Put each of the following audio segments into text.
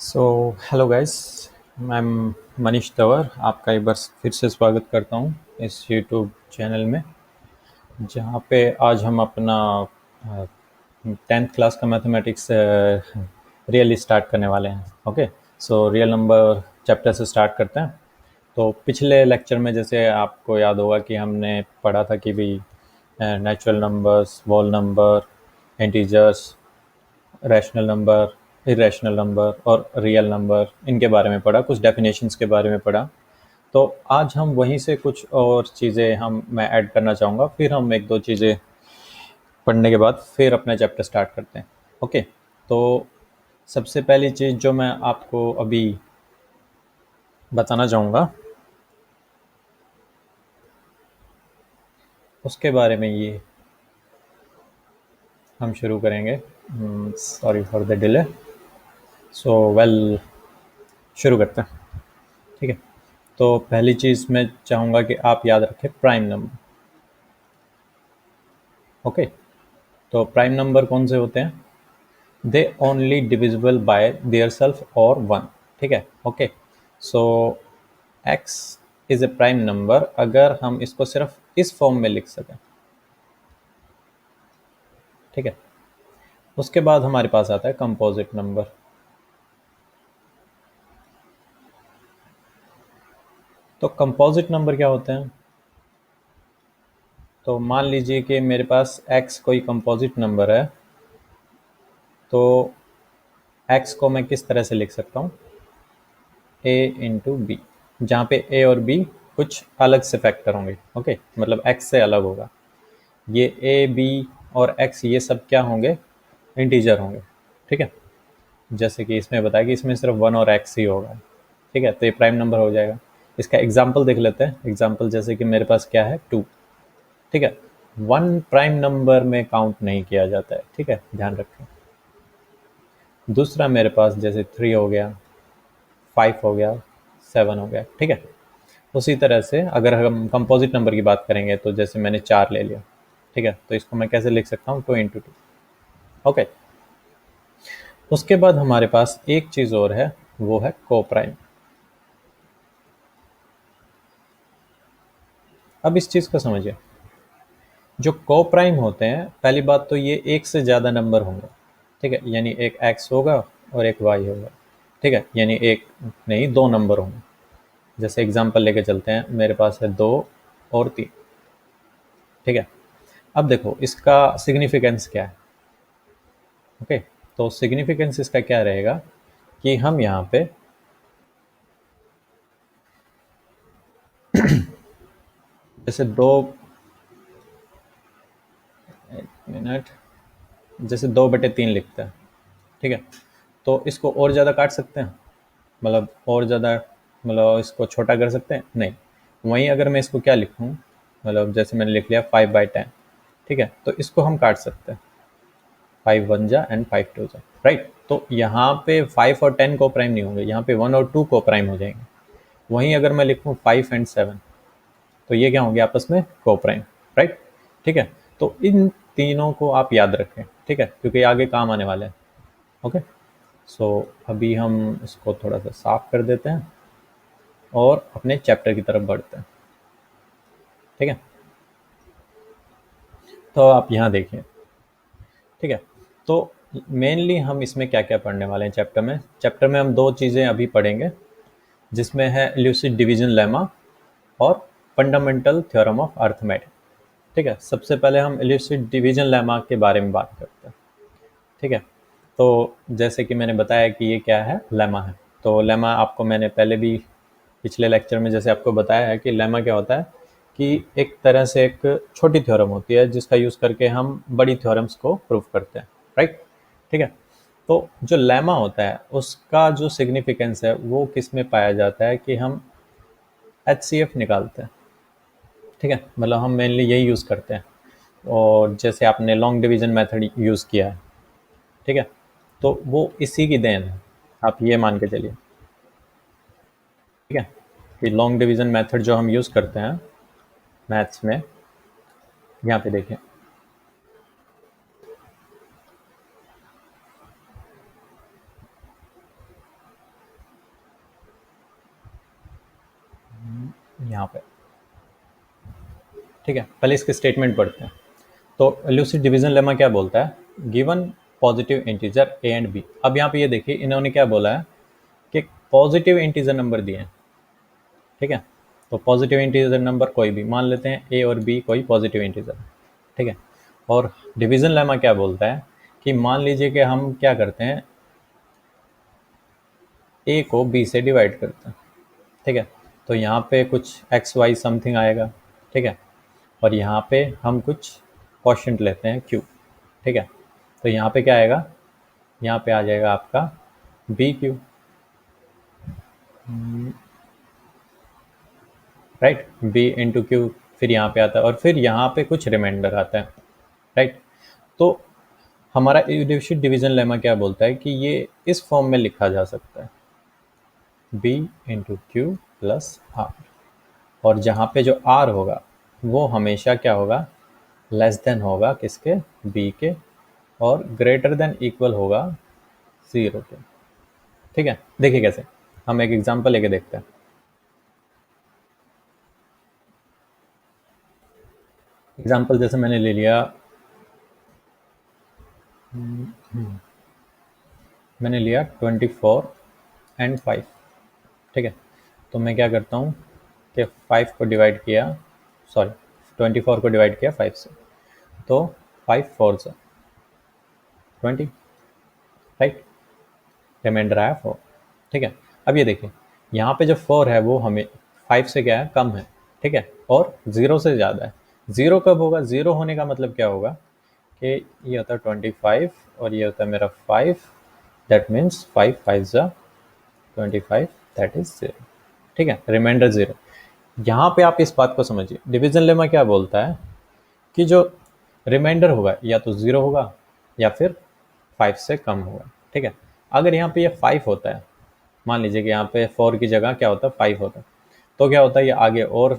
So hello guys. मैं मनीष तंवर आपका एक बार फिर से स्वागत करता हूँ इस यूट्यूब चैनल में, जहाँ पे आज हम अपना 10th क्लास का मैथमेटिक्स रियल स्टार्ट करने वाले हैं। Okay, so real number chapter से स्टार्ट करते हैं। तो पिछले लेक्चर में जैसे आपको याद होगा कि हमने पढ़ा था कि भी natural numbers, whole number, integers, rational number, irrational number और रियल नंबर, इनके बारे में पढ़ा, कुछ डेफिनेशंस के बारे में पढ़ा। तो आज हम वहीं से कुछ और चीज़ें मैं ऐड करना चाहूँगा, फिर हम एक दो चीज़ें पढ़ने के बाद फिर अपना चैप्टर स्टार्ट करते हैं। ओके, तो सबसे पहली चीज़ जो मैं आपको अभी बताना चाहूँगा उसके बारे में ये हम शुरू करेंगे। Sorry for the delay. So well, शुरू करते हैं। ठीक है, तो पहली चीज़ मैं चाहूँगा कि आप याद रखें प्राइम नंबर। ओके, तो प्राइम नंबर कौन से होते हैं? They only divisible by their self और वन। ठीक है, okay. So x is a prime number अगर हम इसको सिर्फ इस फॉर्म में लिख सकें। ठीक है, उसके बाद हमारे पास आता है कंपोजिट नंबर। तो कंपोजिट नंबर क्या होते हैं? तो मान लीजिए कि मेरे पास एक्स कोई कंपोजिट नंबर है, तो एक्स को मैं किस तरह से लिख सकता हूँ? ए इंटू बी, जहाँ पे ए और बी कुछ अलग से फैक्टर होंगे। ओके, मतलब एक्स से अलग होगा। ये ए बी और एक्स ये सब क्या होंगे? इंटीजर होंगे। ठीक है, जैसे कि इसमें बताया कि इसमें सिर्फ वन और एक्स ही होगा। ठीक है, तो ये प्राइम नंबर हो जाएगा। इसका एग्जाम्पल देख लेते हैं। एग्जाम्पल जैसे कि मेरे पास क्या है, टू। ठीक है, वन प्राइम नंबर में काउंट नहीं किया जाता है। ठीक है, ध्यान रखें। दूसरा मेरे पास जैसे थ्री हो गया, फाइव हो गया, सेवन हो गया। ठीक है, उसी तरह से अगर हम कंपोजिट नंबर की बात करेंगे तो जैसे मैंने चार ले लिया। ठीक है, तो इसको मैं कैसे लिख सकता हूँ? Two into two. ओके, उसके बाद हमारे पास एक चीज़ और है, वो है को प्राइम। अब इस चीज़ को समझिए। जो को प्राइम होते हैं, पहली बात तो ये एक से ज़्यादा नंबर होंगे। ठीक है, यानी एक एक्स होगा और एक वाई होगा। ठीक है, यानी एक नहीं, दो नंबर होंगे। जैसे एग्जांपल लेके चलते हैं, मेरे पास है दो और तीन। ठीक है, अब देखो इसका सिग्निफिकेंस क्या है। ओके, तो सिग्निफिकेंस इसका क्या रहेगा कि हम यहाँ पे जैसे दो मिनट जैसे दो बटे तीन लिखते हैं। ठीक है, तो इसको और ज़्यादा काट सकते हैं, मतलब और ज़्यादा, मतलब इसको छोटा कर सकते हैं? नहीं। वहीं अगर मैं इसको क्या लिखूँ, मतलब जैसे मैंने लिख लिया फाइव बाई टेन। ठीक है, तो इसको हम काट सकते हैं, फाइव वन जा एंड फाइव टू जा, राइट। तो यहाँ पे फाइव और टेन को प्राइम नहीं होंगे, यहाँ पे वन और टू को प्राइम हो जाएंगे। वहीं अगर मैं लिखूँ फाइव एंड सेवन, तो ये क्या होंगे? आपस में को प्राइम, राइट। ठीक है, तो इन तीनों को आप याद रखें। ठीक है, क्योंकि आगे काम आने वाले हैं। ओके, सो अभी हम इसको थोड़ा सा साफ कर देते हैं और अपने चैप्टर की तरफ बढ़ते हैं। ठीक है, तो आप यहाँ देखिए। ठीक है, तो मेनली हम इसमें क्या क्या पढ़ने वाले हैं चैप्टर में हम दो चीज़ें अभी पढ़ेंगे, जिसमें है इल्यूसिव डिवीजन लेमा और फंडामेंटल थ्योरम ऑफ अर्थमेटिक। ठीक है, सबसे पहले हम इल्यूसिव डिवीजन लेमा के बारे में बात करते हैं। ठीक है, तो जैसे कि मैंने बताया कि ये क्या है, लेमा है। तो लेमा आपको मैंने पहले भी पिछले लेक्चर में जैसे आपको बताया है कि लेमा क्या होता है, कि एक तरह से एक छोटी थ्योरम होती है जिसका यूज़ करके हम बड़ी थ्योरम्स को प्रूव करते हैं, राइट। ठीक है, तो जो लेमा होता है उसका जो सिग्निफिकेंस है वो किस में पाया जाता है कि हम HCF निकालते हैं। ठीक है, मतलब हम मेनली यही यूज़ करते हैं। और जैसे आपने लॉन्ग डिवीजन मेथड यूज़ किया है, ठीक है, तो वो इसी की देन है, आप ये मान के चलिए। ठीक है, कि लॉन्ग डिवीजन मेथड जो हम यूज़ करते हैं मैथ्स में, यहाँ पे देखें। यहाँ पे, ठीक है। पहले इसके स्टेटमेंट पढ़ते हैं। तो इल्यूसिव डिवीजन लेमा क्या बोलता है, given positive integer a and b. अब यहाँ पे ये देखिए इन्होंने क्या बोला है कि पॉजिटिव इंटीजर नंबर दिए हैं, ठीक है। तो पॉजिटिव इंटीजर नंबर कोई भी मान लेते हैं, ए और बी कोई पॉजिटिव इंटीजर, ठीक है। और डिवीजन लेमा क्या बोलता है कि मान लीजिए कि हम क्या करते हैं, ए को बी से डिवाइड करते हैं, ठीक है। तो यहाँ पे कुछ एक्स वाई समथिंग आएगा, ठीक है। और यहाँ पे हम कुछ क्वोशिएंट लेते हैं क्यू, ठीक है। तो यहाँ पे क्या आएगा, यहाँ पे आ जाएगा आपका b q, right, b into q, फिर यहाँ पे आता है और फिर यहाँ पे कुछ रिमाइंडर आता है, राइट। तो हमारा इल्यूसिव डिवीजन लेमा क्या बोलता है कि ये इस फॉर्म में लिखा जा सकता है, b into q plus r, और जहाँ पे जो आर होगा वो हमेशा क्या होगा, लेस देन होगा किसके, बी के, और ग्रेटर देन इक्वल होगा 0 के, ठीक है। देखिए कैसे, हम एक एग्जांपल लेके देखते हैं। एग्जांपल जैसे मैंने ले लिया, मैंने लिया 24 एंड 5, ठीक है। तो मैं क्या करता हूँ कि 5 को डिवाइड किया, सॉरी 24 को डिवाइड किया 5 से, तो 5 4 से 20, राइट, रिमाइंडर आया 4, ठीक है। अब ये देखिए यहाँ पे जो 4 है वो हमें 5 से क्या है, कम है, ठीक है, और 0 से ज़्यादा है। 0 कब होगा, 0 होने का मतलब क्या होगा कि ये होता है 25 और ये होता है मेरा 5, दैट मीन्स 5 5 ज़ा 25, दैट इज 0, ठीक है, रिमाइंडर 0। यहाँ पे आप इस बात को समझिए, डिवीजन लेमा क्या बोलता है कि जो रिमाइंडर होगा या तो 0 होगा या फिर 5 से कम होगा, ठीक है। अगर यहाँ पे ये 5 होता है, मान लीजिए कि यहाँ पे 4 की जगह क्या होता है 5 होता है, तो क्या होता है ये आगे और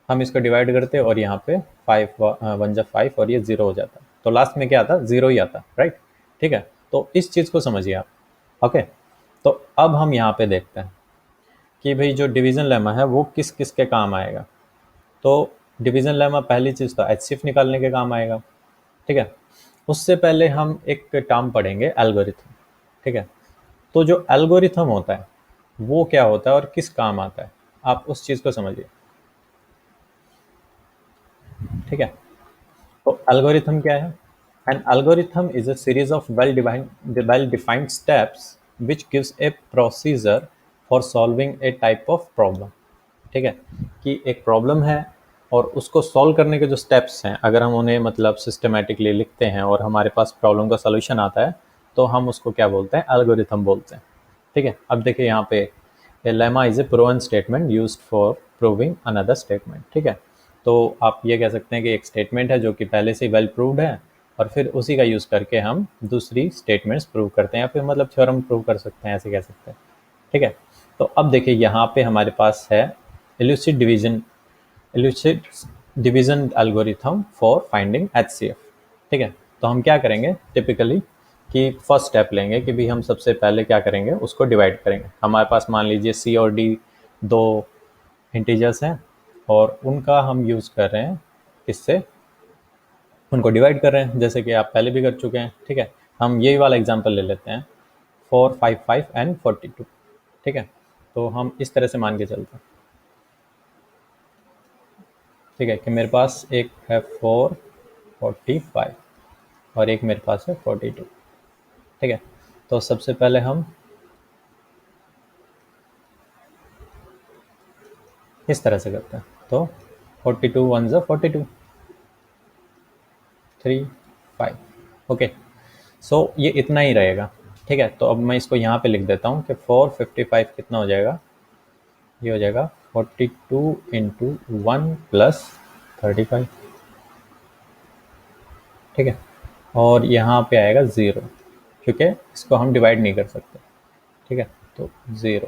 हम इसको डिवाइड करते हैं और यहाँ पे 5 1 जा 5 और ये 0 हो जाता है, तो लास्ट में क्या आता, 0 ही आता, राइट, ठीक है। तो इस चीज़ को समझिए आप, ओके। तो अब हम यहाँ पे देखते हैं कि भाई जो डिवीजन लेमा है वो किस किस के काम आएगा। तो डिवीजन लेमा पहली चीज़ तो एचसीएफ निकालने के काम आएगा, ठीक है। उससे पहले हम एक टर्म पढ़ेंगे एल्गोरिथम, ठीक है। तो जो एल्गोरिथम होता है वो क्या होता है और किस काम आता है, आप उस चीज़ को समझिए, ठीक है। तो एल्गोरिथम क्या है, an algorithm is a series of well defined steps which gives A procedure for solving A type of problem, ठीक है। कि एक प्रॉब्लम है और उसको सॉल्व करने के जो स्टेप्स हैं, अगर हम उन्हें मतलब सिस्टमेटिकली लिखते हैं और हमारे पास प्रॉब्लम का सॉल्यूशन आता है, तो हम उसको क्या बोलते हैं, एल्गोरिथम बोलते हैं, ठीक है। अब देखिए यहाँ पे a lemma is a proven statement used for proving another statement, ठीक है। तो आप ये कह सकते हैं कि एक स्टेटमेंट है जो कि पहले से वेल प्रूव्ड है और फिर उसी का यूज़ करके हम दूसरी स्टेटमेंट्स प्रूव करते हैं या फिर मतलब थ्योरम प्रूव कर सकते हैं, ऐसे कह सकते हैं, ठीक है। तो अब देखिए यहाँ पे हमारे पास है elusive division algorithm for finding HCF, ठीक है। तो हम क्या करेंगे टिपिकली कि फर्स्ट स्टेप लेंगे कि भी हम सबसे पहले क्या करेंगे, उसको डिवाइड करेंगे। हमारे पास मान लीजिए सी और डी दो इंटीजर्स हैं और उनका हम यूज़ कर रहे हैं, किससे, उनको डिवाइड कर रहे हैं, जैसे कि आप पहले भी कर चुके हैं, ठीक है। हम यही वाला एग्जांपल ले लेते हैं 4 5 5 एंड 42, ठीक है। तो हम इस तरह से मान के चलते हैं, ठीक है, कि मेरे पास एक है 4 45 और एक मेरे पास है 42, ठीक है। तो सबसे पहले हम इस तरह से करते हैं, तो 42 1 ज़ा 42, 3 5, ओके। सो ये इतना ही रहेगा, ठीक है। तो अब मैं इसको यहाँ पे लिख देता हूँ कि 455 कितना हो जाएगा, ये हो जाएगा 42 इंटू 1 प्लस 35, ठीक है। और यहाँ पे आएगा 0 क्योंकि इसको हम डिवाइड नहीं कर सकते, ठीक है। तो 0,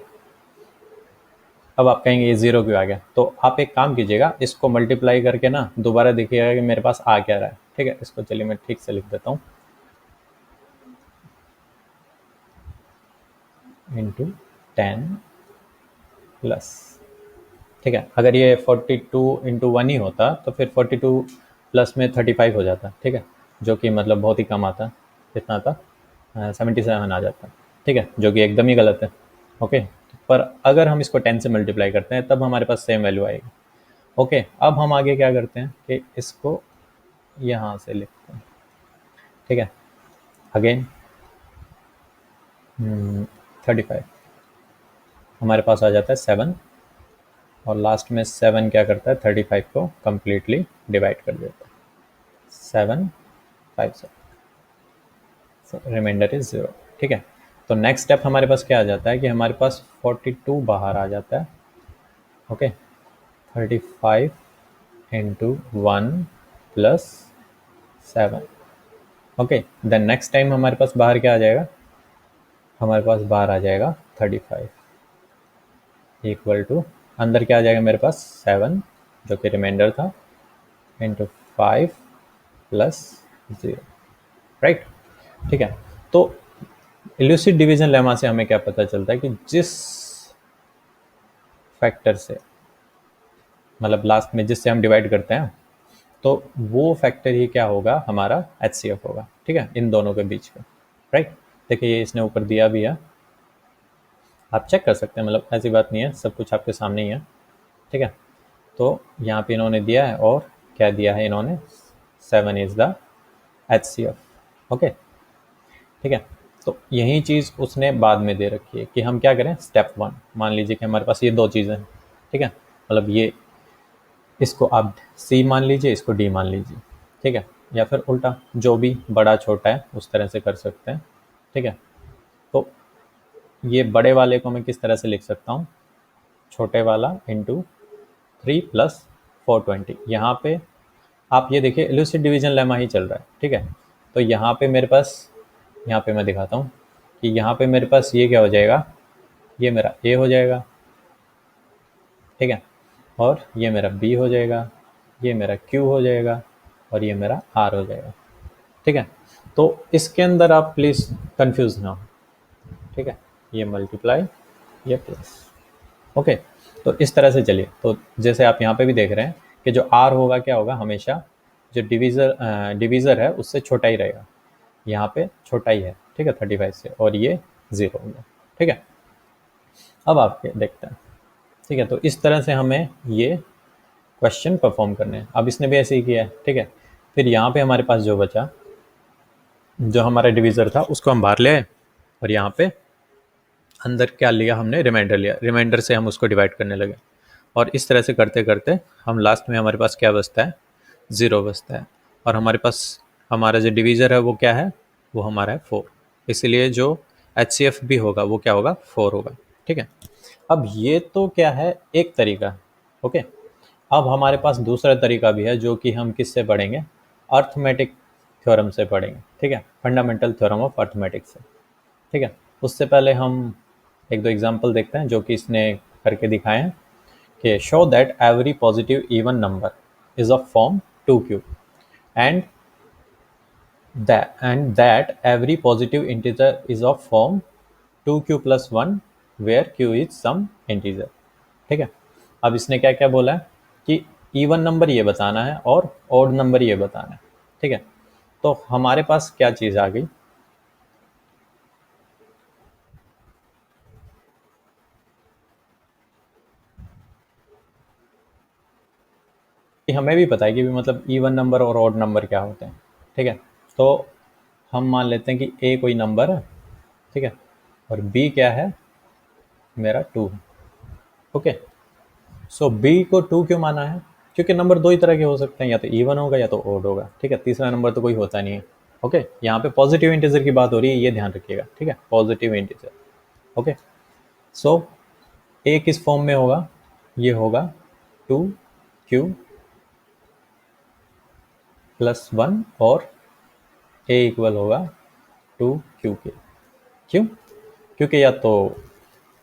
अब आप कहेंगे ये 0 क्यों आ गया, तो आप एक काम कीजिएगा, इसको मल्टीप्लाई करके ना दोबारा देखिएगा कि मेरे पास आ क्या रहा है, ठीक है। इसको चलिए मैं ठीक से लिख देता हूँ, इंटू 10 प्लस ठीक है। अगर ये 42 × 1 ही होता तो फिर 42 प्लस में 35 हो जाता, ठीक है, जो कि मतलब बहुत ही कम आता। कितना आता? 77 आ जाता, ठीक है, जो कि एकदम ही गलत है। ओके, पर अगर हम इसको 10 से मल्टीप्लाई करते हैं तब हमारे पास सेम वैल्यू आएगी। ओके, अब हम आगे क्या करते हैं कि इसको यहाँ से लिखते हैं, ठीक है। अगेन 35 हमारे पास आ जाता है 7, और लास्ट में 7 क्या करता है, 35 को कम्प्लीटली डिवाइड कर देता है। 7 5 7, रिमाइंडर इज 0, ठीक है। तो नेक्स्ट स्टेप हमारे पास क्या आ जाता है कि हमारे पास 42 बाहर आ जाता है। Okay, 35 × 1 + 7। Okay, then next time हमारे पास बाहर क्या आ जाएगा, हमारे पास बाहर आ जाएगा 35 इक्वल टू, अंदर क्या आ जाएगा मेरे पास 7 जो कि रिमाइंडर था, × 5 + 0, राइट, ठीक है। तो इल्यूसिव डिवीजन लेमा से हमें क्या पता चलता है कि जिस फैक्टर से, मतलब लास्ट में जिससे हम डिवाइड करते हैं, तो वो फैक्टर ही क्या होगा, हमारा HCF होगा, ठीक है, इन दोनों के बीच का, राइट। देखिए ये इसने ऊपर दिया भी है, आप चेक कर सकते हैं, मतलब ऐसी बात नहीं है, सब कुछ आपके सामने ही है, ठीक है। तो यहाँ पे इन्होंने दिया है, और क्या दिया है इन्होंने, 7 इज द HCF। ओके, ठीक है। तो यही चीज़ उसने बाद में दे रखी है कि हम क्या करें, स्टेप 1 मान लीजिए कि हमारे पास ये दो चीज़ें हैं, ठीक है, मतलब ये, इसको आप C मान लीजिए, इसको D मान लीजिए, ठीक है, या फिर उल्टा, जो भी बड़ा छोटा है उस तरह से कर सकते हैं, ठीक है। तो ये बड़े वाले को मैं किस तरह से लिख सकता हूँ, छोटे वाला × 3 + 420। यहाँ पे आप ये देखिए इल्यूसिव डिवीजन लेमा ही चल रहा है, ठीक है। तो यहाँ पे मेरे पास, यहाँ पे मैं दिखाता हूँ कि यहाँ पे मेरे पास ये क्या हो जाएगा, ये मेरा A हो जाएगा, ठीक है, और ये मेरा B हो जाएगा, ये मेरा Q हो जाएगा, और ये मेरा R हो जाएगा, ठीक है। तो इसके अंदर आप प्लीज़ कंफ्यूज ना हो, ठीक है, ये मल्टीप्लाई, ये प्लस, ओके। तो इस तरह से चलिए, तो जैसे आप यहाँ पे भी देख रहे हैं कि जो R होगा क्या होगा, हमेशा जो डिवीज़र है उससे छोटा ही रहेगा, यहाँ पे छोटा ही है, ठीक है, 35 से, और ये 0 हो गया, ठीक है। अब आप देखते हैं, ठीक है। तो इस तरह से हमें ये क्वेश्चन परफॉर्म करने हैं। अब इसने भी ऐसे ही किया है, ठीक है। फिर यहाँ पे हमारे पास जो बचा, जो हमारा डिवीज़र था उसको हम बाहर ले आए, और यहाँ पे अंदर क्या लिया हमने, रिमाइंडर लिया, रिमाइंडर से हम उसको डिवाइड करने लगे, और इस तरह से करते करते हम लास्ट में हमारे पास क्या बचता है, 0 बचता है, और हमारे पास हमारा जो डिवीज़र है वो क्या है, वो हमारा है 4, इसलिए जो HCF भी होगा वो क्या होगा, 4 होगा, ठीक है। अब ये तो क्या है, एक तरीका, ओके। अब हमारे पास दूसरा तरीका भी है जो कि हम किससे पढ़ेंगे, अर्थमेटिक थ्योरम से पढ़ेंगे, ठीक है, फंडामेंटल थ्योरम ऑफ अर्थमेटिक से, ठीक है। उससे पहले हम एक दो एग्जांपल देखते हैं जो कि इसने करके दिखाए हैं कि show that every positive even number is of form 2q, and that every positive integer is of form 2q + 1 where q is some integer, ठीक है। अब इसने क्या क्या बोला है कि इवन नंबर ये बताना है और ऑड नंबर ये बताना है, ठीक है। तो हमारे पास क्या चीज़ आ गई, कि हमें भी पता है कि भी मतलब इवन नंबर और ऑड नंबर क्या होते हैं, ठीक है। तो हम मान लेते हैं कि ए कोई नंबर है, ठीक है, और बी क्या है, मेरा 2 है, ओके। सो बी को 2 क्यों माना है, क्योंकि नंबर दो ही तरह के हो सकते हैं, या तो इवन होगा या तो ऑड होगा, ठीक है, तीसरा नंबर तो कोई होता नहीं है, ओके। यहाँ पे पॉजिटिव इंटीजर की बात हो रही है, ये ध्यान रखिएगा, ठीक है, पॉजिटिव इंटीजर, ओके। सो ए किस फॉर्म में होगा, ये होगा 2q + 1, और ए इक्वल होगा 2q के, क्यों, क्योंकि या तो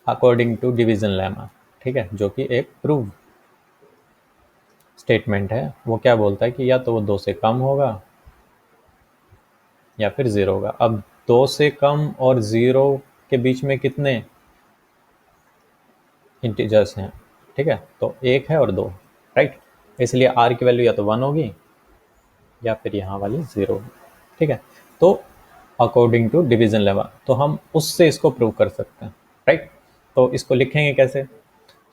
अकॉर्डिंग टू डिवीजन लेमा, ठीक है, जो कि एक प्रूव स्टेटमेंट है, वो क्या बोलता है कि या तो वो 2 से कम होगा या फिर 0 होगा। अब 2 से कम और 0 के बीच में कितने इंटीजर्स हैं, ठीक है, तो 1 है और 2, राइट। इसलिए r की वैल्यू या तो 1 होगी या फिर यहाँ वाली 0 होगी, ठीक है। तो अकॉर्डिंग टू डिवीजन लेमा, तो हम उससे इसको प्रूव कर सकते हैं, राइट। तो इसको लिखेंगे कैसे?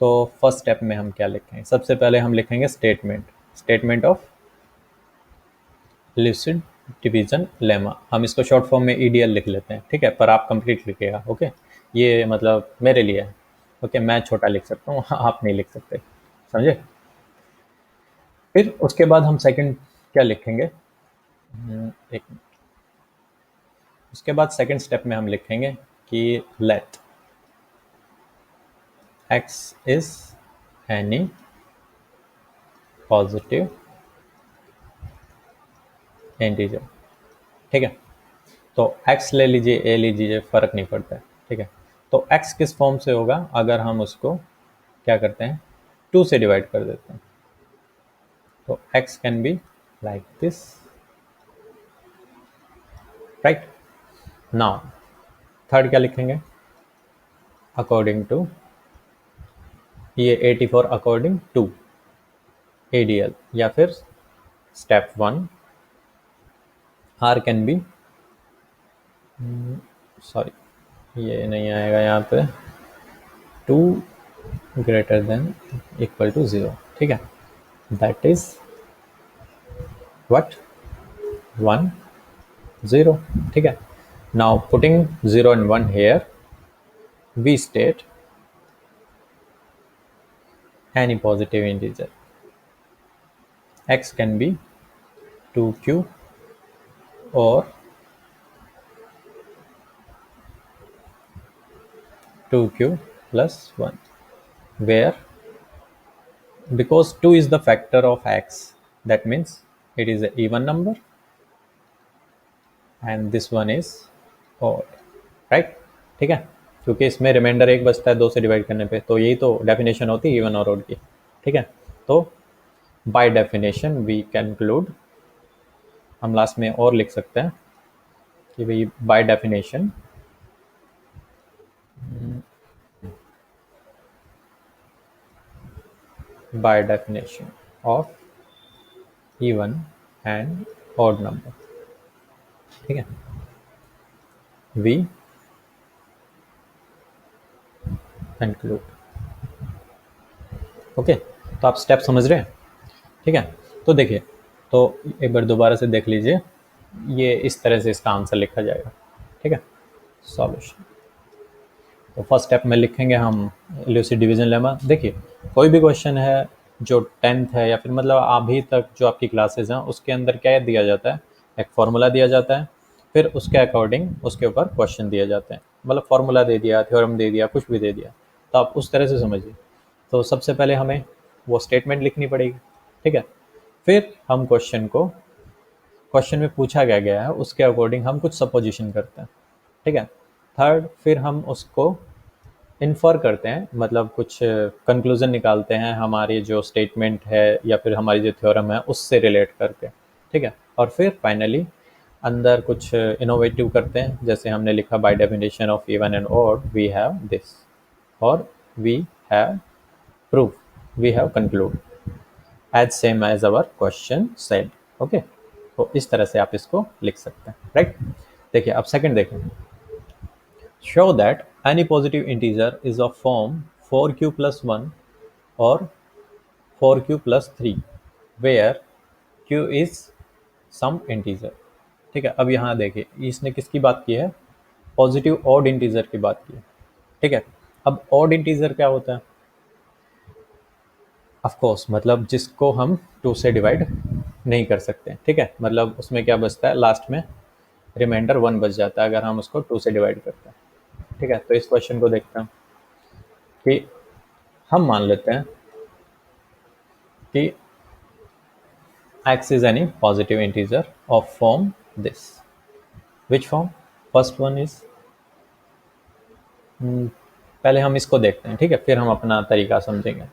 तो फर्स्ट स्टेप में हम क्या लिखेंगे? सबसे पहले हम लिखेंगे statement of lucid division lemma. हम इसको शॉर्ट फॉर्म में ईडीएल लिख लेते हैं, ठीक है, पर आप कंप्लीट लिखिएगा, ओके। ये मतलब मेरे लिए है, ओके। मैं छोटा लिख सकता हूँ, आप नहीं लिख सकते, समझे। फिर उसके बाद हम सेकंड क्या लिखेंगे? एक उसके बाद सेकंड स्टेप में हम लिखेंगे कि let x is any positive integer, ठीक है। तो x ले लीजिए, a लीजिए, फर्क नहीं पड़ता है, ठीक है। तो x किस फॉर्म से होगा? अगर हम उसको क्या करते हैं, 2 से डिवाइड कर देते हैं, तो x can be like this, right. Now third क्या लिखेंगे? अकॉर्डिंग टू, ये 84 अकॉर्डिंग टू ADL, या फिर step 1 r can be, sorry ये नहीं आएगा यहाँ पे, 2 ग्रेटर देन इक्वल टू 0, ठीक है। दैट इज व्हाट 1 0, ठीक है। Now putting 0 and 1 here, we state any positive integer, x can be 2q or 2q plus 1, where because 2 is the factor of x, that means it is an even number and this one is odd, right, ठीक है। क्योंकि इसमें reminder 1 बचता है 2 से divide करने पे, तो यही तो डेफिनेशन होती है इवन और ऑड की, ठीक है। तो बाय डेफिनेशन वी कंक्लूड, हम लास्ट में और लिख सकते हैं कि भाई bye definition of even and odd number, ठीक है, वी कंक्लूड, ओके। तो आप स्टेप समझ रहे हैं, ठीक है। तो देखिए, तो एक बार दोबारा से देख लीजिए, ये इस तरह से इसका आंसर लिखा जाएगा, ठीक है। सॉल्यूशन, तो फर्स्ट स्टेप में लिखेंगे हम ल्यूसिड डिवीजन लेमा। देखिए, कोई भी क्वेश्चन है जो 10th है या फिर मतलब अभी तक जो आपकी क्लासेस हैं उसके अंदर क्या दिया जाता है, एक फार्मूला दिया जाता है, फिर उसके अकॉर्डिंग उसके ऊपर क्वेश्चन दिए जाते हैं, मतलब फार्मूला दे दिया, थ्योरम दे दिया, कुछ भी दे दिया, तो आप उस तरह से समझिए। तो सबसे पहले हमें वो स्टेटमेंट लिखनी पड़ेगी, ठीक है। फिर हम क्वेश्चन में पूछा क्या गया है उसके अकॉर्डिंग हम कुछ सपोजिशन करते हैं, ठीक है। थर्ड, फिर हम उसको इन्फर करते हैं, मतलब कुछ कंक्लूजन निकालते हैं हमारी जो स्टेटमेंट है या फिर हमारी जो थ्योरम है उससे रिलेट करके, ठीक है। और फिर फाइनली अंदर कुछ इनोवेटिव करते हैं, जैसे हमने लिखा by definition of even and odd we have this, और we have proof, we have concluded as same as our question said, okay. तो इस तरह से आप इसको लिख सकते हैं, राइट। देखिए, अब सेकंड देखें, show that any positive integer is of form 4q plus 1 or 4q plus 3 where q is some integer, ठीक है। अब यहाँ देखिए, इसने किसकी बात की है? पॉजिटिव ऑड इंटीजर की बात की है, ठीक है। अब ऑड इंटीजर क्या होता है? ऑफ कोर्स मतलब जिसको हम 2 से डिवाइड नहीं कर सकते, ठीक है। मतलब उसमें क्या बचता है, लास्ट में रिमाइंडर 1 बच जाता है अगर हम उसको 2 से डिवाइड करते हैं, ठीक है। तो इस क्वेश्चन को देखते हैं कि हम मान लेते हैं कि x is any positive integer of form this, which form? First one is, पहले हम इसको देखते हैं, ठीक है, फिर हम अपना तरीका समझेंगे।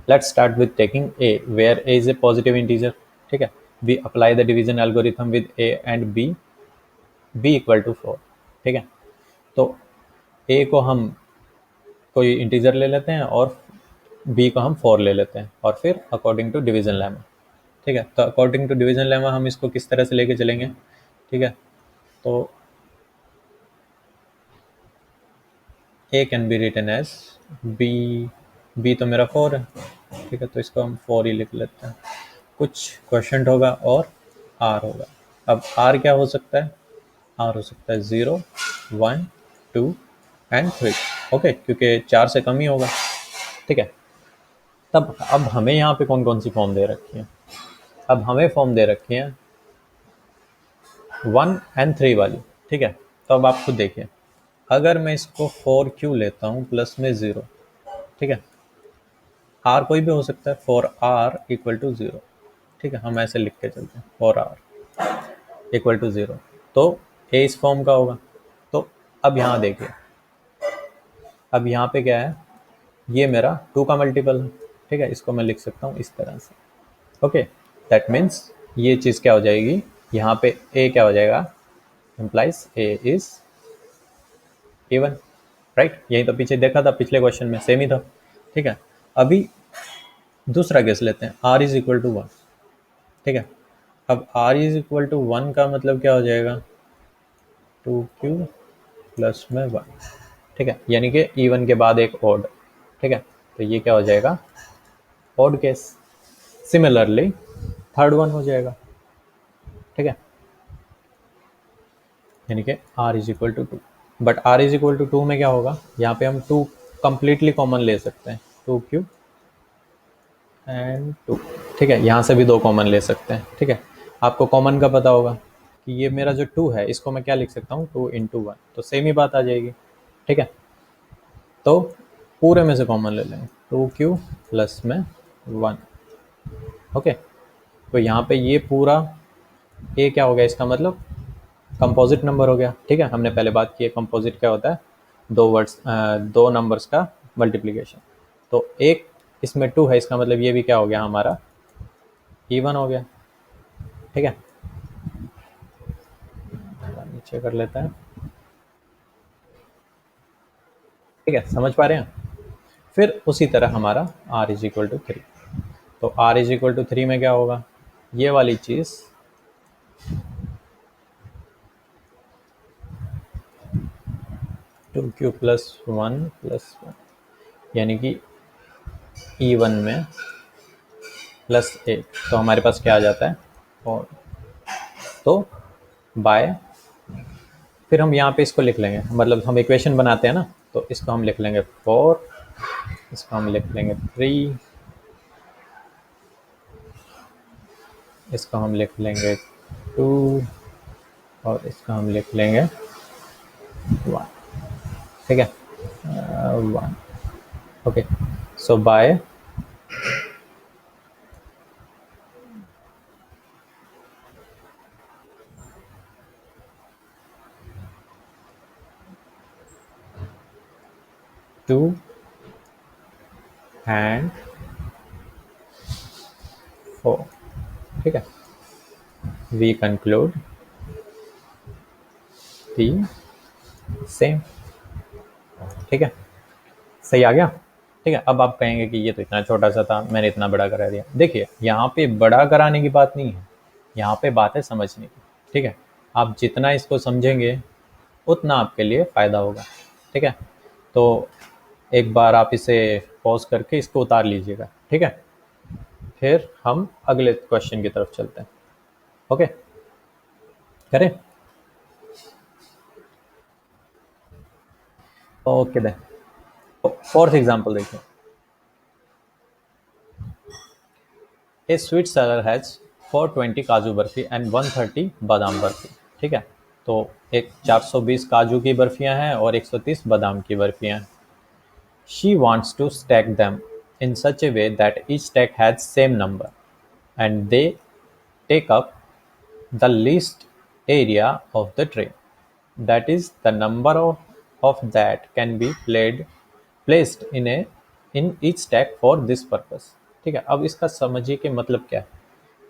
Let's start with taking a where a is a positive integer, ठीक है। we apply the division algorithm with a and b equal to 4, ठीक है। तो a को हम कोई इंटीजर ले लेते हैं और बी को हम 4 ले लेते हैं और फिर अकॉर्डिंग टू डिवीजन लेमा। ठीक है, तो अकॉर्डिंग टू डिवीजन लेमा हम इसको किस तरह से लेके चलेंगे। ठीक है, तो A can be written as B, B तो मेरा 4 है। ठीक है, तो इसको हम 4 ही लिख लेते हैं। कुछ क्वेश्चन होगा और आर होगा। अब आर क्या हो सकता है, आर हो सकता है 0, 1, 2 एंड 3। ओके, क्योंकि 4 से कम ही होगा। ठीक है, तब अब हमें यहाँ पे कौन कौन सी फॉर्म दे रखी है। अब हमें फॉर्म दे रखी है 1 एंड 3 वाली। ठीक है, तो अब आप खुद देखिए, अगर मैं इसको 4Q लेता हूँ प्लस में 0। ठीक है, आर कोई भी हो सकता है, फॉर आर इक्वल टू 0। ठीक है, हम ऐसे लिख के चलते हैं, फॉर आर इक्वल टू 0, तो ए इस फॉर्म का होगा। तो अब यहाँ देखिए, अब यहाँ पे क्या है, ये मेरा 2 का मल्टीपल है। ठीक है, इसको मैं लिख सकता हूँ इस तरह से। ओके, दैट मीन्स ये चीज़ क्या हो जाएगी, यहाँ पे ए क्या हो जाएगा, implies A is even. Right, यही तो पीछे देखा था, पिछले क्वेश्चन में सेम ही था। ठीक है, अभी दूसरा केस लेते हैं, आर इज इक्वल टू 1। ठीक है, अब आर इज इक्वल टू 1 का मतलब क्या हो जाएगा, 2Q प्लस में 1। ठीक है, यानी कि इवन के बाद एक ऑड। ठीक है, तो ये क्या हो जाएगा, odd case. Similarly third one हो जाएगा। ठीक है, यानी कि r is equal to 2, but r is equal to 2 में क्या होगा, यहाँ पे हम 2 कंप्लीटली कॉमन ले सकते हैं, 2Q एंड 2। ठीक है, यहाँ से भी 2 कॉमन ले सकते हैं। ठीक है, आपको कॉमन का पता होगा कि ये मेरा जो 2 है, इसको मैं क्या लिख सकता हूँ, 2 इंटू 1, तो सेम ही बात आ जाएगी। ठीक है, तो पूरे में से कॉमन ले लेंगे, 2Q प्लस में 1। ओके, तो यहाँ पे ये पूरा ए क्या हो गया, इसका मतलब कंपोजिट नंबर हो गया। ठीक है, हमने पहले बात की है कंपोजिट क्या होता है, दो नंबर्स का मल्टीप्लिकेशन। तो एक इसमें 2 है, इसका मतलब ये भी क्या हो गया, हमारा इवन हो गया। ठीक है, नीचे कर लेते हैं। ठीक है, समझ पा रहे हैं। फिर उसी तरह हमारा r इज इक्वल टू 3, तो r इज इक्वल टू 3 में क्या होगा, ये वाली चीज़ 2Q प्लस 1 यानी कि E1 में प्लस 1, तो हमारे पास क्या आ जाता है, और तो बाय, फिर हम यहाँ पे इसको लिख लेंगे, मतलब हम इक्वेशन बनाते हैं ना, तो इसको हम लिख लेंगे 4, इसको हम लिख लेंगे 3, इसको हम लिख लेंगे 2, और इसको हम लिख लेंगे 1। ठीक है, 1। Okay, so by 2 and 4। ठीक है, वी कंक्लूड दी सेम। ठीक है, सही आ गया। ठीक है, अब आप कहेंगे कि ये तो इतना छोटा सा था, मैंने इतना बड़ा करा दिया। देखिए, यहाँ पे बड़ा कराने की बात नहीं है, यहाँ पे बात है समझने की। ठीक है, आप जितना इसको समझेंगे उतना आपके लिए फ़ायदा होगा। ठीक है, तो एक बार आप इसे पॉज करके इसको उतार लीजिएगा। ठीक है, फिर हम अगले क्वेश्चन की तरफ चलते हैं। ओके, करें। ओके देन, फोर्थ एग्जांपल देखिए, ए स्वीट सेलर हैज 420 काजू बर्फी एंड 130 बादाम बर्फी। ठीक है, तो एक 420 काजू की बर्फियां हैं और 130 बादाम की बर्फियां हैं। She wants to stack them in such a way that each stack has same number and they take up the least area of the tray. That is the number of that can be placed in each stack for this purpose. ठीक है, अब इसका समझिए कि मतलब क्या है,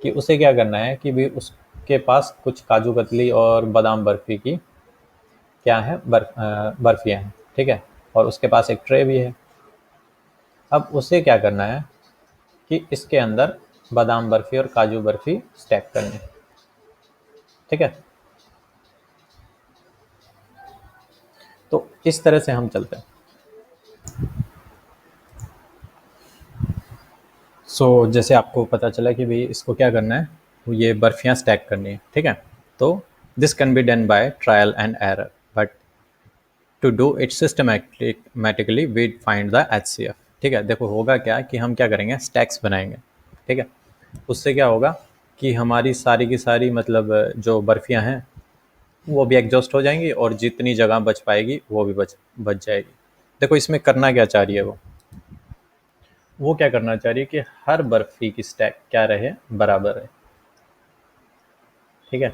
कि उसे क्या करना है कि भी उसके पास कुछ काजू कतली और बादाम बर्फी की क्या है, बर्फियाँ हैं। ठीक है, और उसके पास एक ट्रे भी है। अब उसे क्या करना है कि इसके अंदर बादाम बर्फी और काजू बर्फी स्टैक करनी है, ठीक है। तो इस तरह से हम चलते हैं। जैसे आपको पता चला कि भाई इसको क्या करना है, तो ये बर्फियाँ स्टैक करनी है, ठीक है। तो this can be done by trial and error, but to do it systematically we find the HCF, ठीक है। देखो होगा क्या कि हम क्या करेंगे, स्टैक्स बनाएंगे, ठीक है। उससे क्या होगा कि हमारी सारी की सारी मतलब जो बर्फियाँ हैं वो भी एग्जॉस्ट हो जाएंगी और जितनी जगह बच पाएगी वो भी बच जाएगी। देखो इसमें करना क्या चाह रही है, वो क्या करना चाह रही है कि हर बर्फी की स्टैक क्या रहे, बराबर है, ठीक है।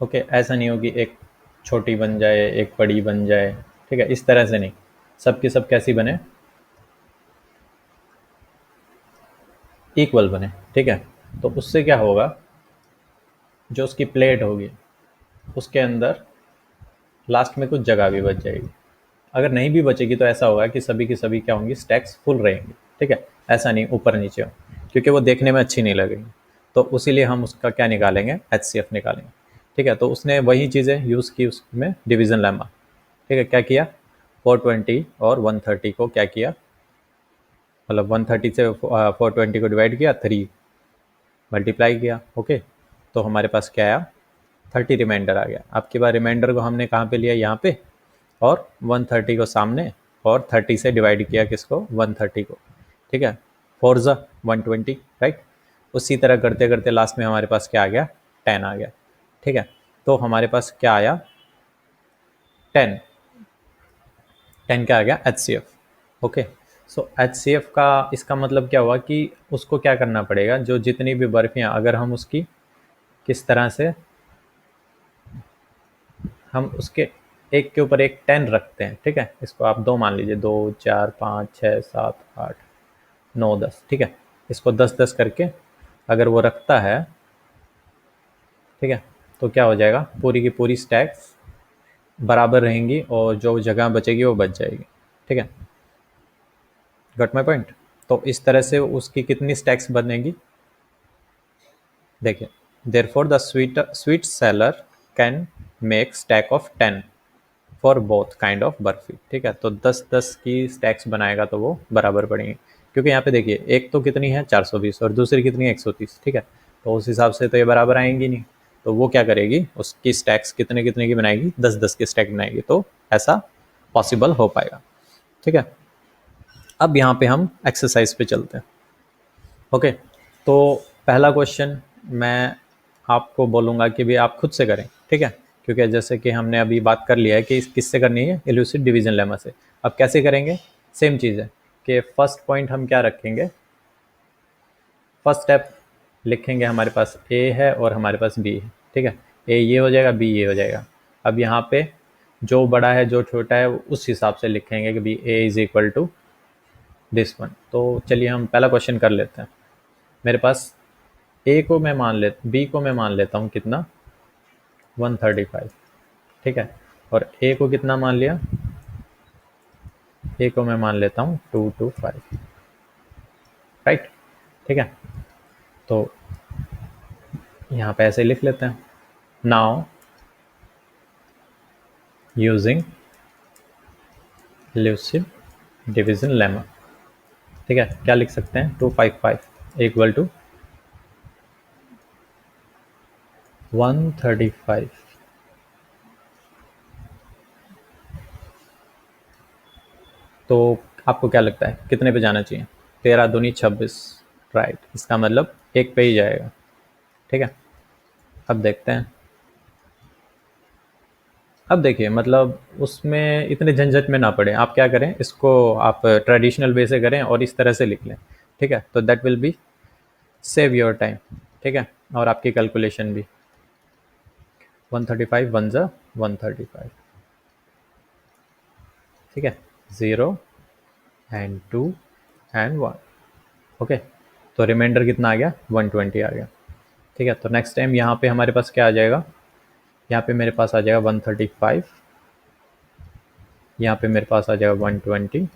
ओके, ऐसा नहीं हो कि एक छोटी बन जाए एक बड़ी बन जाए, ठीक है, इस तरह से नहीं, सब की सब कैसी बने, इक्वल बने, ठीक है। तो उससे क्या होगा, जो उसकी प्लेट होगी उसके अंदर लास्ट में कुछ जगह भी बच जाएगी। अगर नहीं भी बचेगी तो ऐसा होगा कि सभी की सभी क्या होंगी, स्टैक्स फुल रहेंगी, ठीक है। ऐसा नहीं ऊपर नीचे हो, क्योंकि वो देखने में अच्छी नहीं लगेगी। तो उसीलिए हम उसका क्या निकालेंगे, HCF निकालेंगे, ठीक है। तो उसने वही चीज़ें यूज़ की उसमें, डिवीज़न लेमा, ठीक है। क्या किया, 420 और 130 को क्या किया, मतलब 130 से 420 को डिवाइड किया, 3 मल्टीप्लाई किया, ओके। तो हमारे पास क्या आया, 30 रिमाइंडर आ गया। अब की बार रिमाइंडर को हमने कहाँ पे लिया, यहाँ पे, और 130 को सामने, और 30 से डिवाइड किया किसको, 130 को, ठीक है। 4 ज़ा 120, राइट। उसी तरह करते करते लास्ट में हमारे पास क्या आ गया, 10 आ गया, ठीक है। तो हमारे पास क्या आया, 10, 10 क्या आ गया, HCF, ओके। सो HCF का इसका मतलब क्या हुआ कि उसको क्या करना पड़ेगा, जो जितनी भी बर्फियाँ, अगर हम उसकी किस तरह से हम उसके एक के ऊपर एक 10 रखते हैं, ठीक है। इसको आप 2 मान लीजिए, 2 4 5 6 7 8 9 10, ठीक है। इसको 10 10 करके अगर वो रखता है, ठीक है, तो क्या हो जाएगा, पूरी की पूरी स्टैक्स बराबर रहेंगी और जो जगह बचेगी वो बच जाएगी, ठीक है। Got my point. तो इस तरह से उसकी कितनी स्टैक्स बनेगी, देखिए, therefore the sweet seller can make stack of 10 for both kind of barfi, ठीक है। तो 10 10 की स्टैक्स बनाएगा तो वो बराबर पड़ेंगे, क्योंकि यहाँ पे देखिए एक तो कितनी है 420 और दूसरी कितनी है 130, ठीक है। तो उस हिसाब से तो ये बराबर आएंगी नहीं। तो वो क्या करेगी, उसकी स्टैक्स कितने कितने की बनाएगी, 10 10 की स्टैक बनाएगी, तो ऐसा पॉसिबल हो पाएगा, ठीक है। अब यहाँ पे हम एक्सरसाइज पे चलते हैं, ओके। तो पहला क्वेश्चन मैं आपको बोलूँगा कि भी आप खुद से करें, ठीक है, क्योंकि जैसे कि हमने अभी बात कर लिया है कि किससे करनी है, इल्यूसिव डिवीजन लेमा से। अब कैसे करेंगे, सेम चीज़ है कि फर्स्ट पॉइंट हम क्या रखेंगे, फर्स्ट स्टेप लिखेंगे, हमारे पास ए है और हमारे पास बी है, ठीक है। ए ये हो जाएगा, बी ये हो जाएगा। अब यहाँ पे जो बड़ा है जो छोटा है उस हिसाब से लिखेंगे कि b a is equal to this one. तो चलिए हम पहला क्वेश्चन कर लेते हैं। मेरे पास ए को मैं मान ले, बी को मैं मान लेता हूँ कितना, 135, ठीक है। और ए को कितना मान लिया, ए को मैं मान लेता हूँ 225, राइट, ठीक है। तो यहाँ पे ऐसे लिख लेते हैं, now using elusive division lemma, ठीक है। क्या लिख सकते हैं, 255 इक्वल टू 135, तो आपको क्या लगता है कितने पे जाना चाहिए, 13 दूनी 26, राइट। इसका मतलब एक पे ही जाएगा, ठीक है। अब देखते हैं, अब देखिए मतलब उसमें इतने झंझट में ना पड़े, आप क्या करें, इसको आप ट्रेडिशनल वे से करें और इस तरह से लिख लें, ठीक है। तो that will be save your time, ठीक है, और आपकी कैलकुलेशन भी। 135 वन ज़ा 135, ठीक है, 0 एंड 2 एंड 1, ओके। तो रिमाइंडर कितना आ गया, 120 आ गया, ठीक है। तो नेक्स्ट टाइम यहाँ पे हमारे पास क्या आ जाएगा, यहाँ पे मेरे पास आ जाएगा 135 यहाँ पे मेरे पास आ जाएगा 120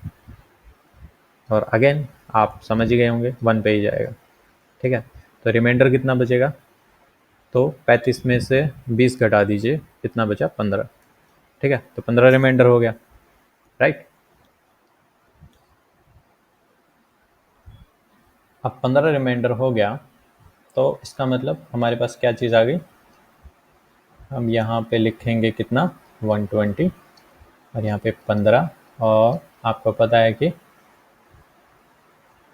और अगेन आप समझ ही गए होंगे 1 पे ही जाएगा। ठीक है, तो रिमाइंडर कितना बचेगा? तो 35 में से 20 घटा दीजिए, कितना बचा? 15। ठीक है, तो 15 रिमाइंडर हो गया, राइट। अब 15 रिमाइंडर हो गया तो इसका मतलब हमारे पास क्या चीज़ आ गई? हम यहाँ पे लिखेंगे कितना? 120 और यहाँ पे 15, और आपको पता है कि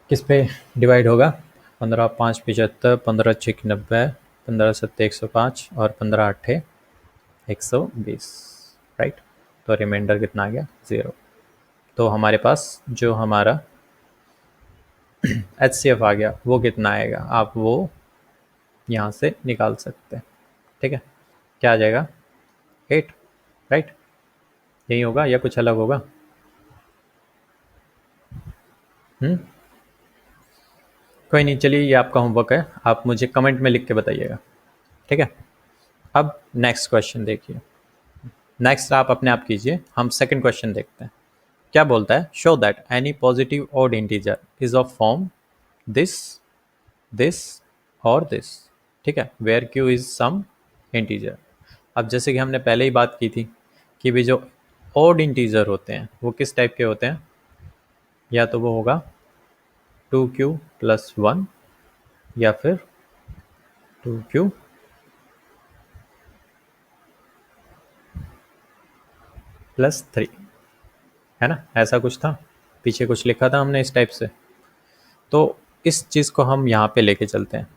किस पे डिवाइड होगा? 15 5 75, 15 6 90, 15 7 105 और 15 8 120, राइट। तो रिमाइंडर कितना आ गया? 0। तो हमारे पास जो हमारा HCF आ गया वो कितना आएगा, आप वो यहाँ से निकाल सकते हैं। ठीक है, क्या आ जाएगा? 8, राइट। यही होगा या कुछ अलग होगा? कोई नहीं, चलिए ये आपका होमवर्क है, आप मुझे कमेंट में लिख के बताइएगा। ठीक है, अब नेक्स्ट क्वेश्चन देखिए। नेक्स्ट आप अपने आप कीजिए, हम सेकंड क्वेश्चन देखते हैं। क्या बोलता है? Show that any positive odd integer is of form this, this और दिस। ठीक है, where q is some integer. अब जैसे कि हमने पहले ही बात की थी कि भी जो ऑड इंटीजर होते हैं वो किस टाइप के होते हैं? या तो वो होगा 2q प्लस 1 या फिर 2q प्लस 3, है ना? ऐसा कुछ था, पीछे कुछ लिखा था हमने इस टाइप से। तो इस चीज़ को हम यहाँ पे लेके चलते हैं।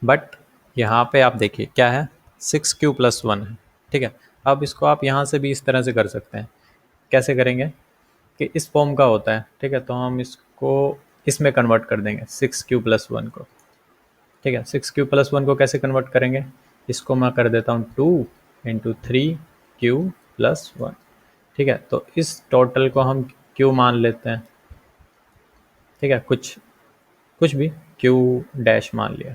बट यहाँ पे आप देखिए क्या है, 6q प्लस 1 है। ठीक है, अब इसको आप यहाँ से भी इस तरह से कर सकते हैं। कैसे करेंगे कि इस फॉर्म का होता है। ठीक है, तो हम इसको इसमें कन्वर्ट कर देंगे 6q प्लस 1 को। ठीक है, 6q प्लस 1 को कैसे कन्वर्ट करेंगे? इसको मैं कर देता हूँ 2 इंटू 3q प्लस 1। ठीक है, तो इस टोटल को हम q मान लेते हैं। ठीक है, कुछ कुछ भी q डैश मान लिया।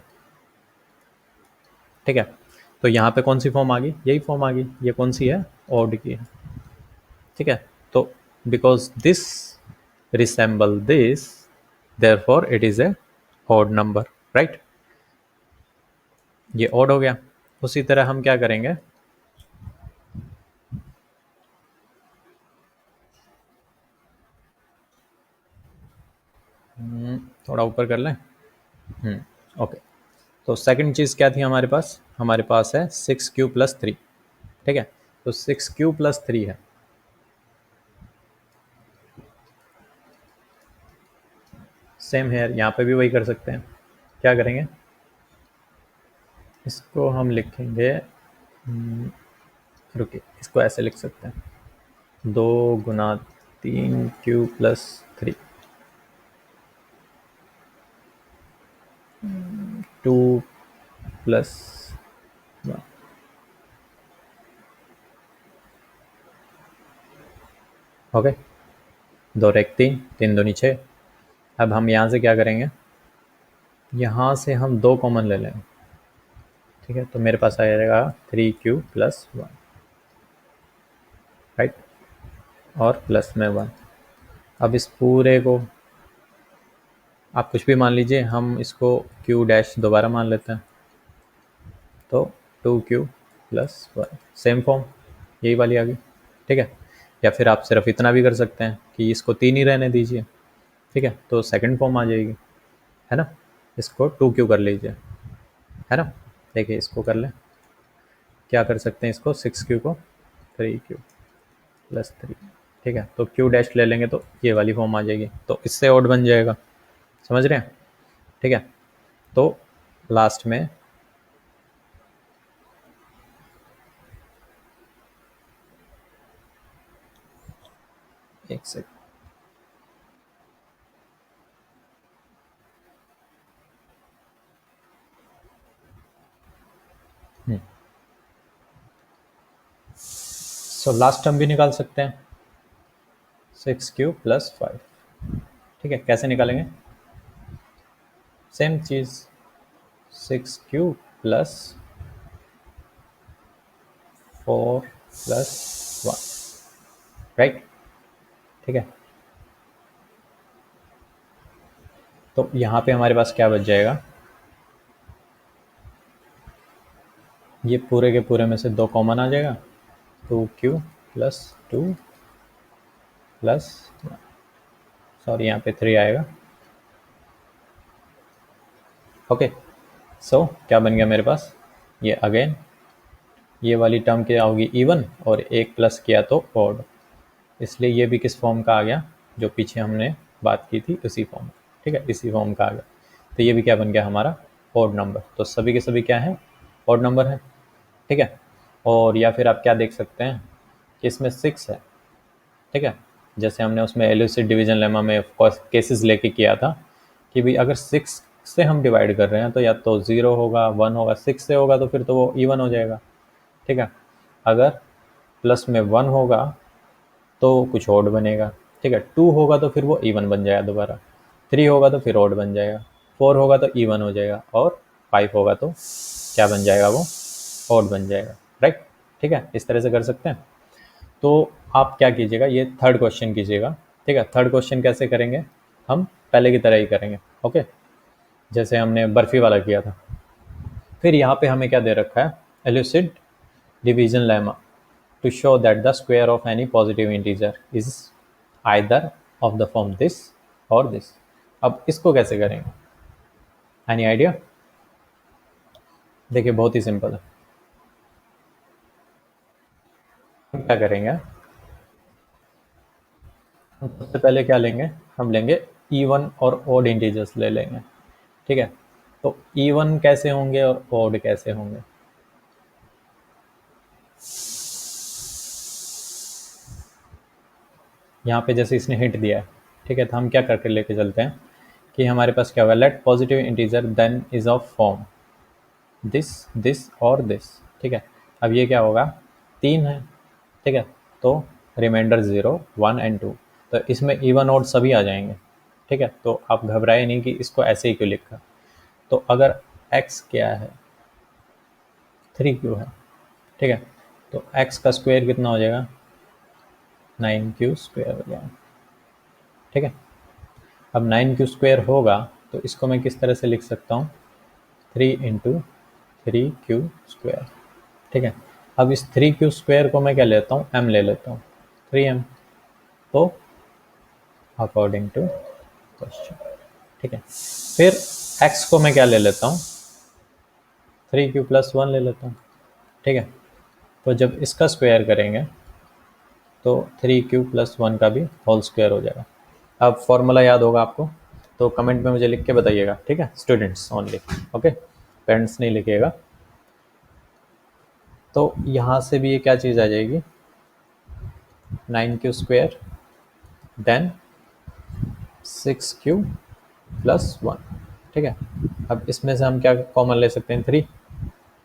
ठीक है, तो यहाँ पे कौन सी फॉर्म आ गई? यही फॉर्म आ गई। ये कौन सी है? ऑड की है। ठीक है, तो because this resemble this therefore it is a odd number, right. ये ऑड हो गया। उसी तरह हम क्या करेंगे, थोड़ा ऊपर कर लें। ओके, तो सेकंड चीज़ क्या थी हमारे पास? हमारे पास है 6q प्लस 3। ठीक है, तो 6q प्लस 3 है। सेम हेयर, यहाँ पे भी वही कर सकते हैं। क्या करेंगे, इसको हम लिखेंगे, रुकिए, इसको ऐसे लिख सकते हैं, 2 गुना 3q प्लस 3, 2 प्लस 1। ओके, 2 और 1 3, 3 दूनी 6। अब हम यहाँ से क्या करेंगे, यहाँ से हम 2 कॉमन ले लेंगे। ठीक है, तो मेरे पास आ जाएगा 3q प्लस 1, राइट, और प्लस में 1। अब इस पूरे को आप कुछ भी मान लीजिए, हम इसको q डैश दोबारा मान लेते हैं, तो 2q प्लस 1, सेम फॉर्म, यही वाली आ गई। ठीक है, या फिर आप सिर्फ इतना भी कर सकते हैं कि इसको 3 ही रहने दीजिए। ठीक है, तो सेकंड फॉर्म आ जाएगी, है ना। इसको 2q कर लीजिए, है ना। देखिए इसको कर लें, क्या कर सकते हैं इसको, 6q को 3q प्लस 3। ठीक है, तो q डैश ले लेंगे तो ये वाली फॉर्म आ जाएगी, तो इससे ऑड बन जाएगा। समझ रहे हैं? ठीक है, तो लास्ट में एक सेकंड, सो लास्ट टर्म भी निकाल सकते हैं, 6q प्लस 5। ठीक है, कैसे निकालेंगे? सेम चीज़, 6q प्लस 4 + 1, राइट। ठीक है, तो यहाँ पे हमारे पास क्या बच जाएगा, ये पूरे के पूरे में से 2 कॉमन आ जाएगा, 2q + 2 + सॉरी यहाँ पे 3 आएगा। ओके, सो क्या बन गया मेरे पास, ये अगेन ये वाली टर्म क्या होगी, इवन, और एक प्लस किया तो ऑड, इसलिए ये भी किस फॉर्म का आ गया, जो पीछे हमने बात की थी उसी फॉर्म, ठीक है, इसी फॉर्म का आ गया। तो ये भी क्या बन गया हमारा, ऑड नंबर। तो सभी के सभी क्या है, ऑड नंबर है। ठीक है, और या फिर आप क्या देख सकते हैं कि इसमें 6 है। ठीक है, जैसे हमने उसमें एलयूसिड डिवीजन लेमा में केसेस लेके किया था कि भी अगर 6 से हम डिवाइड कर रहे हैं तो या तो 0 होगा, 1 होगा, 6 से होगा तो फिर तो वो इवन हो जाएगा। ठीक है, अगर प्लस में 1 होगा तो कुछ ऑड बनेगा। ठीक है, 2 होगा तो फिर वो इवन बन जाएगा दोबारा, 3 होगा तो फिर ऑड बन जाएगा, 4 होगा तो इवन हो जाएगा, और 5 होगा तो क्या बन जाएगा, वो ऑड बन जाएगा, राइट। ठीक है, इस तरह से कर सकते हैं। तो आप क्या कीजिएगा, ये थर्ड क्वेश्चन कीजिएगा। ठीक है, थर्ड क्वेश्चन कैसे करेंगे, हम पहले की तरह ही करेंगे। ओके, जैसे हमने बर्फी वाला किया था। फिर यहाँ पे हमें क्या दे रखा है, एल्यूसिड division lemma to show that the square of any positive integer is either of the form this or this। अब इसको कैसे करेंगे, एनी आइडिया? देखिए बहुत ही सिंपल है। हम क्या करेंगे, हम सबसे पहले क्या लेंगे, हम लेंगे इवन और ओड इंटीजर्स ले लेंगे। ठीक है, तो इवन कैसे होंगे और ओड कैसे होंगे, यहाँ पे जैसे इसने हिंट दिया है। ठीक है, तो हम क्या करके लेके चलते हैं कि हमारे पास क्या होगा, let positive integer then is of form this, this और दिस। ठीक है, अब ये क्या होगा, 3 है। ठीक है, तो रिमाइंडर 0, 1 एंड 2, तो इसमें इवन ऑड सभी आ जाएंगे। ठीक है, तो आप घबराए नहीं कि इसको ऐसे ही क्यों लिखा। तो अगर x क्या है, 3 क्यों है। ठीक है, तो x का स्क्वायर कितना हो जाएगा, 9q² हो जाएगा। ठीक है, अब 9q² होगा तो इसको मैं किस तरह से लिख सकता हूँ, 3 × 3q²। ठीक है, अब इस 3q² को मैं क्या लेता हूँ, m ले लेता हूँ, 3m, तो अकॉर्डिंग टू क्वेश्चन। ठीक है, फिर x को मैं क्या ले लेता हूँ, 3q + 1 ले लेता हूँ। ठीक है, तो जब इसका स्क्वायर करेंगे तो 3q + 1 का भी होल स्क्वायर हो जाएगा। अब फॉर्मूला याद होगा आपको, तो कमेंट में मुझे लिख के बताइएगा। ठीक है, स्टूडेंट्स ओनली, ओके, पेरेंट्स नहीं लिखिएगा। तो यहाँ से भी ये क्या चीज़ आ जाएगी, 9q² देन 6q + 1। ठीक है, अब इसमें से हम क्या कॉमन ले सकते हैं, 3,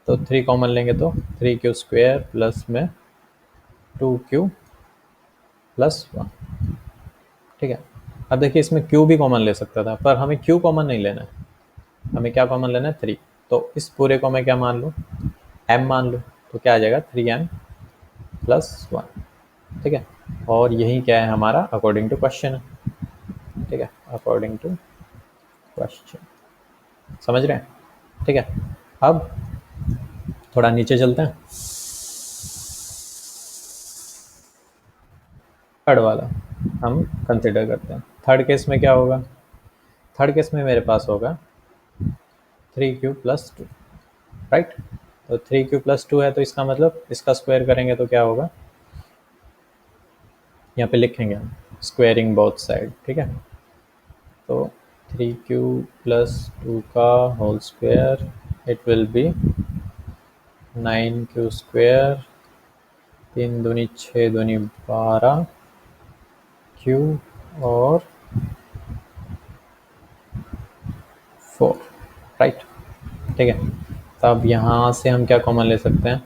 तो 3 कॉमन लेंगे तो 3q² प्लस में 2q + 1। ठीक है, अब देखिए इसमें q भी कॉमन ले सकता था, पर हमें q कॉमन नहीं लेना है, हमें क्या कॉमन लेना है, 3। तो इस पूरे को मैं क्या मान लूँ, m मान लूँ, तो क्या आ जाएगा, 3m + 1। ठीक है, और यही क्या है हमारा, अकॉर्डिंग टू क्वेश्चन है। ठीक है, अकॉर्डिंग टू क्वेश्चन, समझ रहे हैं। ठीक है, अब थोड़ा नीचे चलते हैं, थर्ड वाला हम कंसिडर करते हैं। थर्ड केस में क्या होगा, थर्ड केस में मेरे पास होगा 3q + 2, राइट। तो 3q + 2 है, तो इसका मतलब इसका स्क्वायर करेंगे तो क्या होगा, यहाँ पे लिखेंगे हम स्क्वायरिंग बोथ साइड। ठीक है, तो 3q + 2 का whole square, it will be 9q², 3 दूनी 6 दूनी 12 q और 4, राइट। ठीक है, तो अब यहाँ से हम क्या कॉमन ले सकते हैं,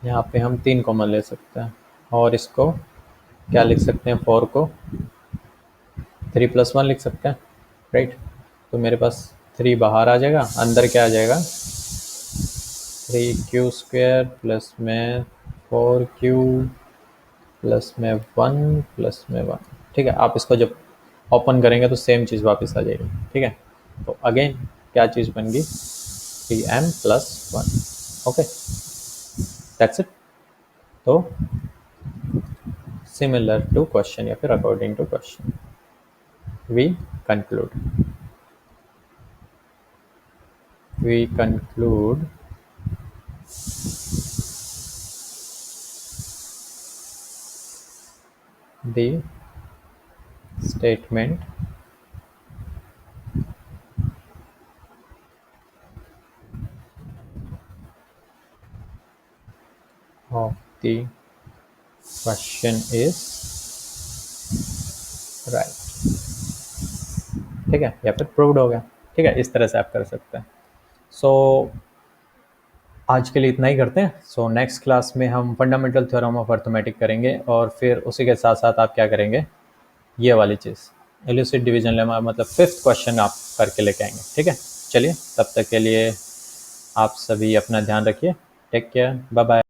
यहाँ पे हम 3 कॉमन ले सकते हैं, और इसको क्या लिख सकते हैं, 4 को 3 + 1 लिख सकते हैं, राइट। तो मेरे पास 3 बाहर आ जाएगा, अंदर क्या आ जाएगा, 3q² प्लस में 4q प्लस में 1 प्लस में 1। ठीक है, आप इसको जब ओपन करेंगे तो सेम चीज़ वापस आ जाएगी। ठीक है, तो अगेन क्या चीज़ बन गई, 3m plus 1। Okay, that's it. तो सिमिलर टू क्वेश्चन या फिर according to question we conclude the statement of the question is right। ठीक है, या फिर प्रूव्ड हो गया। ठीक है, इस तरह से आप कर सकते हैं। सो आज के लिए इतना ही करते हैं। सो नेक्स्ट क्लास में हम फंडामेंटल थ्योरम ऑफ अर्थमेटिक करेंगे और फिर उसी के साथ साथ आप क्या करेंगे, ये वाली चीज़ इल्यूसिड डिवीजन लेमा, मतलब 5th क्वेश्चन आप करके लेके आएंगे। ठीक है, चलिए तब तक के लिए आप सभी अपना ध्यान रखिए। Take care, bye bye.